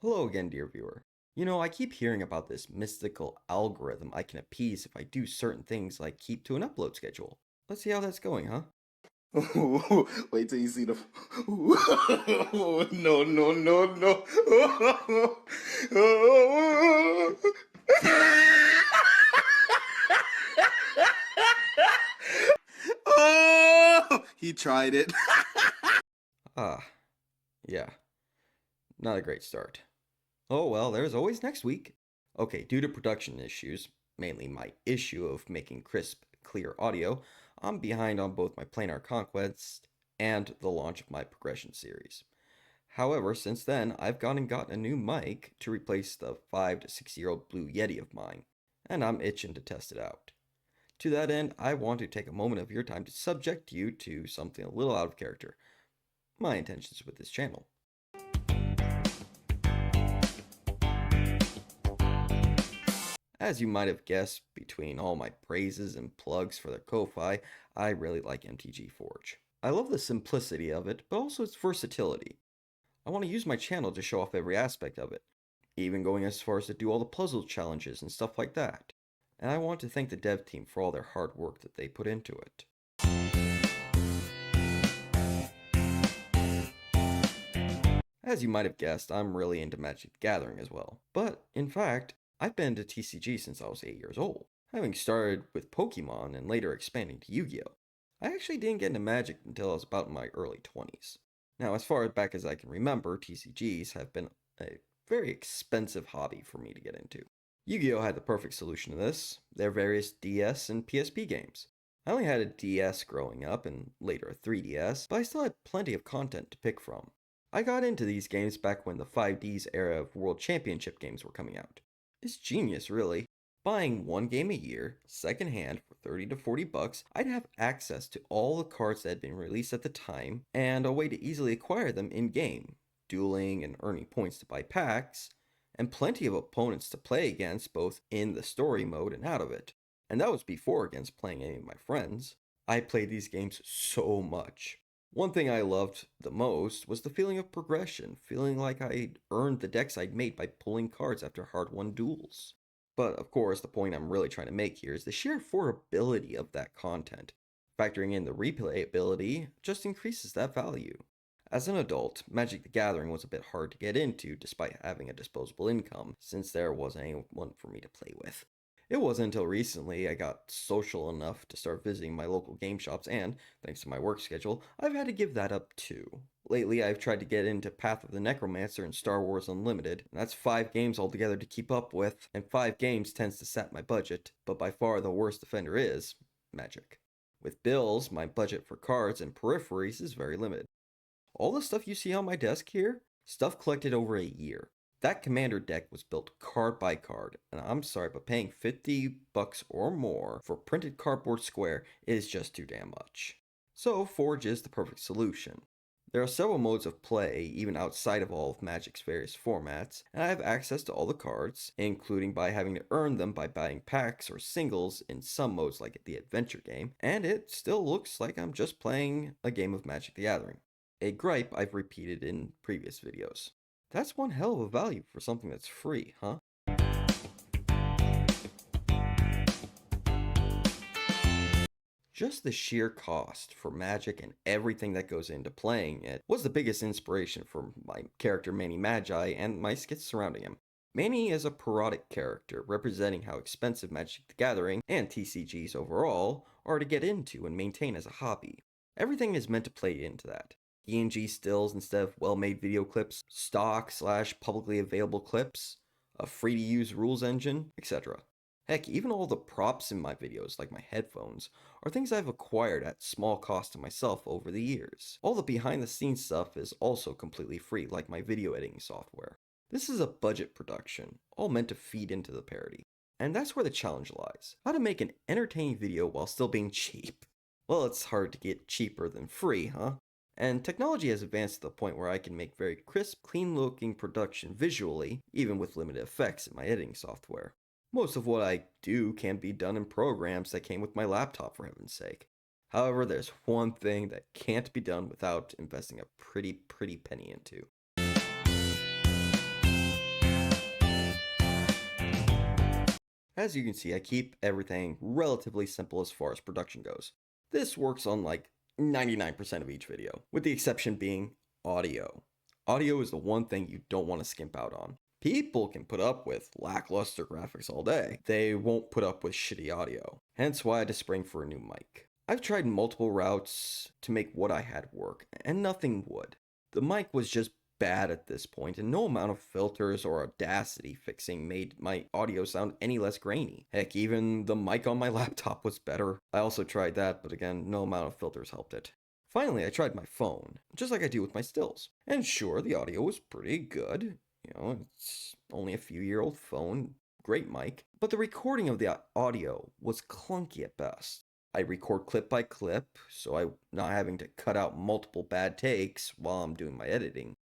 Hello again, dear viewer. I keep hearing about this mystical algorithm I can appease if I do certain things like keep to an upload schedule. Let's see how that's going, huh? Wait till you see the. No, no, no, no. Oh, he tried it. Ah, yeah, not a great start. Oh well, there's always next week. Okay, due to production issues, mainly my issue of making crisp, clear audio, I'm behind on both my Planar Conquest and the launch of my progression series. However, since then, I've gone and gotten a new mic to replace the 5 to 6 year old Blue Yeti of mine, and I'm itching to test it out. To that end, I want to take a moment of your time to subject you to something a little out of character. My intentions with this channel. As you might have guessed, between all my praises and plugs for their Ko-Fi, I really like MTG Forge. I love the simplicity of it, but also its versatility. I want to use my channel to show off every aspect of it, even going as far as to do all the puzzle challenges and stuff like that. And I want to thank the dev team for all their hard work that they put into it. As you might have guessed, I'm really into Magic the Gathering as well. But, in fact, I've been into TCG since I was 8 years old, having started with Pokemon and later expanding to Yu-Gi-Oh! I actually didn't get into Magic until I was about in my early 20s. Now, as far back as I can remember, TCGs have been a very expensive hobby for me to get into. Yu-Gi-Oh! Had the perfect solution to this, their various DS and PSP games. I only had a DS growing up and later a 3DS, but I still had plenty of content to pick from. I got into these games back when the 5Ds era of World Championship games were coming out. It's genius, really. Buying one game a year, secondhand for 30 to 40 bucks, I'd have access to all the cards that had been released at the time and a way to easily acquire them in game, dueling and earning points to buy packs, and plenty of opponents to play against both in the story mode and out of it. And that was before against playing any of my friends. I played these games so much. One thing I loved the most was the feeling of progression, feeling like I'd earned the decks I'd made by pulling cards after hard-won duels. But of course, the point I'm really trying to make here is the sheer affordability of that content. Factoring in the replayability just increases that value. As an adult, Magic the Gathering was a bit hard to get into despite having a disposable income, since there wasn't anyone for me to play with. It wasn't until recently I got social enough to start visiting my local game shops, and, thanks to my work schedule, I've had to give that up too. Lately, I've tried to get into Path of the Necromancer and Star Wars Unlimited, and that's 5 games altogether to keep up with, and 5 games tends to sap my budget, but by far the worst offender is Magic. With bills, my budget for cards and peripheries is very limited. All the stuff you see on my desk here, stuff collected over a year. That commander deck was built card by card, and I'm sorry, but paying 50 bucks or more for printed cardboard square is just too damn much. So Forge is the perfect solution. There are several modes of play, even outside of all of Magic's various formats, and I have access to all the cards, including by having to earn them by buying packs or singles in some modes like the adventure game, and it still looks like I'm just playing a game of Magic the Gathering. A gripe I've repeated in previous videos. That's one hell of a value for something that's free, huh? Just the sheer cost for Magic and everything that goes into playing it was the biggest inspiration for my character Manny Magi and my skits surrounding him. Manny is a parodic character representing how expensive Magic the Gathering and TCGs overall are to get into and maintain as a hobby. Everything is meant to play into that. PNG stills instead of well-made video clips, stock/publicly available clips, a free-to-use rules engine, etc. Heck, even all the props in my videos, like my headphones, are things I've acquired at small cost to myself over the years. All the behind-the-scenes stuff is also completely free, like my video editing software. This is a budget production, all meant to feed into the parody. And that's where the challenge lies. How to make an entertaining video while still being cheap. Well, it's hard to get cheaper than free, huh? And technology has advanced to the point where I can make very crisp, clean-looking production visually, even with limited effects in my editing software. Most of what I do can be done in programs that came with my laptop, for heaven's sake. However, there's one thing that can't be done without investing a pretty penny into. As you can see, I keep everything relatively simple as far as production goes. This works on like 99% of each video, with the exception being audio. Audio is the one thing you don't want to skimp out on. People can put up with lackluster graphics all day. They won't put up with shitty audio. Hence why I had to spring for a new mic. I've tried multiple routes to make what I had work, and nothing would. The mic was just bad at this point, and no amount of filters or Audacity fixing made my audio sound any less grainy. Heck, even the mic on my laptop was better. I also tried that, but again, no amount of filters helped it. Finally, I tried my phone, just like I do with my stills. And sure, the audio was pretty good. You know, it's only a few-year-old phone, great mic. But the recording of the audio was clunky at best. I record clip by clip, so I'm not having to cut out multiple bad takes while I'm doing my editing.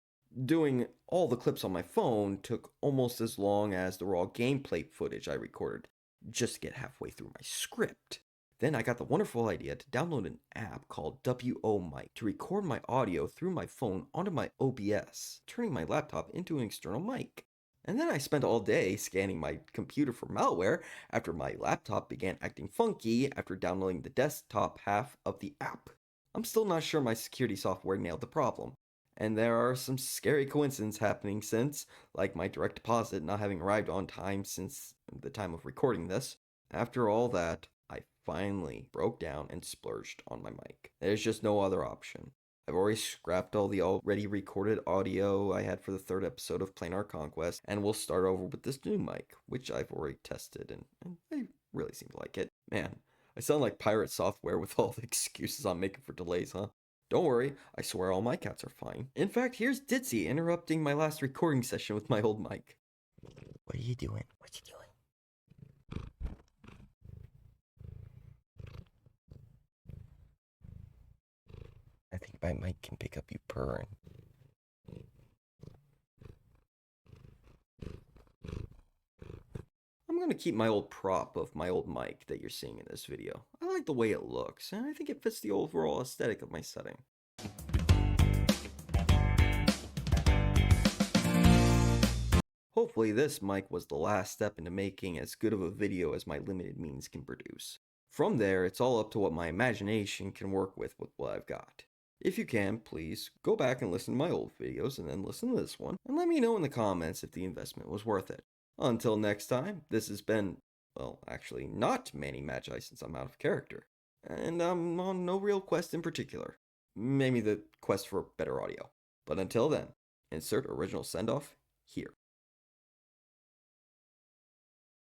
Doing all the clips on my phone took almost as long as the raw gameplay footage I recorded, just to get halfway through my script. Then I got the wonderful idea to download an app called WO to record my audio through my phone onto my OBS, turning my laptop into an external mic. And then I spent all day scanning my computer for malware after my laptop began acting funky after downloading the desktop half of the app. I'm still not sure my security software nailed the problem. And there are some scary coincidences happening since, like my direct deposit not having arrived on time since the time of recording this. After all that, I finally broke down and splurged on my mic. There's just no other option. I've already scrapped all the already recorded audio I had for the third episode of Planar Conquest, and we'll start over with this new mic, which I've already tested, and I really seem to like it. Man, I sound like pirate software with all the excuses I'm making for delays, huh? Don't worry, I swear all my cats are fine. In fact, here's Ditzy interrupting my last recording session with my old mic. What are you doing? What you doing? I think my mic can pick up you purring. I'm going to keep my old prop of my old mic that you're seeing in this video. I like the way it looks, and I think it fits the overall aesthetic of my setting. Hopefully this mic was the last step into making as good of a video as my limited means can produce. From there, it's all up to what my imagination can work with what I've got. If you can, please go back and listen to my old videos and then listen to this one, and let me know in the comments if the investment was worth it. Until next time, this has been, well, actually not Manny Magi since I'm out of character. And I'm on no real quest in particular. Maybe the quest for better audio. But until then, insert original send-off here.